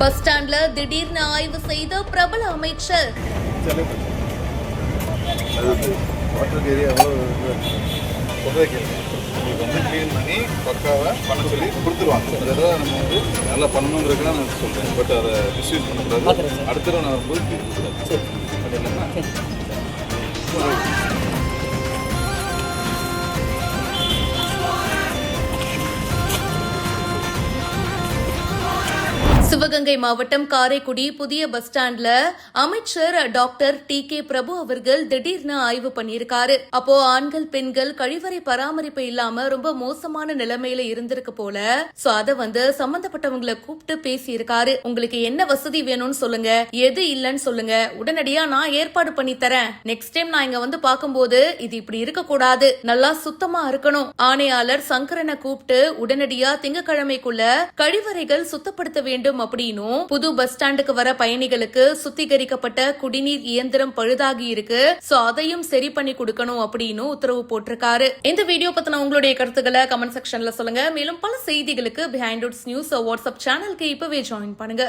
Bus ஸ்டாண்ட்ல திடீர்னு ஆய்வு செய்த பிரபல அமைச்சர். கிளீன் பண்ணி பக்காவாக பண்ண சொல்லி கொடுத்துருவாங்க. அதெல்லாம் நம்ம வந்து நல்லா பண்ணணுங்கிறதுக்கு தான் நான் சொல்கிறேன். பட் அதை மிஸ்யூஸ் பண்ணக்கூடாது. அடுத்த தடவை நான் வரும்போது சிவகங்கை மாவட்டம் காரைக்குடி புதிய பஸ் ஸ்டாண்ட்ல அமைச்சர் டாக்டர் டி.கே. பிரபு அவர்கள் திடீர்னு ஆய்வு பண்ணியிருக்காரு. அப்போ ஆண்கள் பெண்கள் கழிவறை பராமரிப்பு இல்லாம ரொம்ப மோசமான நிலைமையில இருந்திருக்கு போல. சோ அத சம்பந்தப்பட்டவங்களை கூப்பிட்டு பேசியிருக்காரு. உங்களுக்கு என்ன வசதி வேணும்னு சொல்லுங்க, எது இல்லன்னு சொல்லுங்க, உடனடியா நான் ஏற்பாடு பண்ணி தரேன். நெக்ஸ்ட் டைம் நான் இங்க பார்க்கும்போது இது இப்படி இருக்க கூடாது, நல்லா சுத்தமா இருக்கணும். ஆணையாளர் சங்கரனை கூப்பிட்டு உடனடியா திங்கட்கிழமைக்குள்ள கழிவறைகள் சுத்தப்படுத்த வேண்டும் அப்படின்னும், புது பஸ் ஸ்டாண்டுக்கு வர பயணிகளுக்கு சுத்திகரிக்கப்பட்ட குடிநீர் இயந்திரம் பழுதாகி இருக்கு, சோ அதையும் சரி பண்ணி கொடுக்கணும் அப்படின்னு உத்தரவு போட்டிருக்காரு. இந்த வீடியோ பத்தின உங்களுடைய கருத்துக்களை கமெண்ட் செக்ஷன்ல சொல்லுங்க. மேலும் பல செய்திகளுக்கு பிஹைண்ட் நியூஸ் வாட்ஸ்அப் சேனலுக்கு இப்பவே ஜாயின் பண்ணுங்க.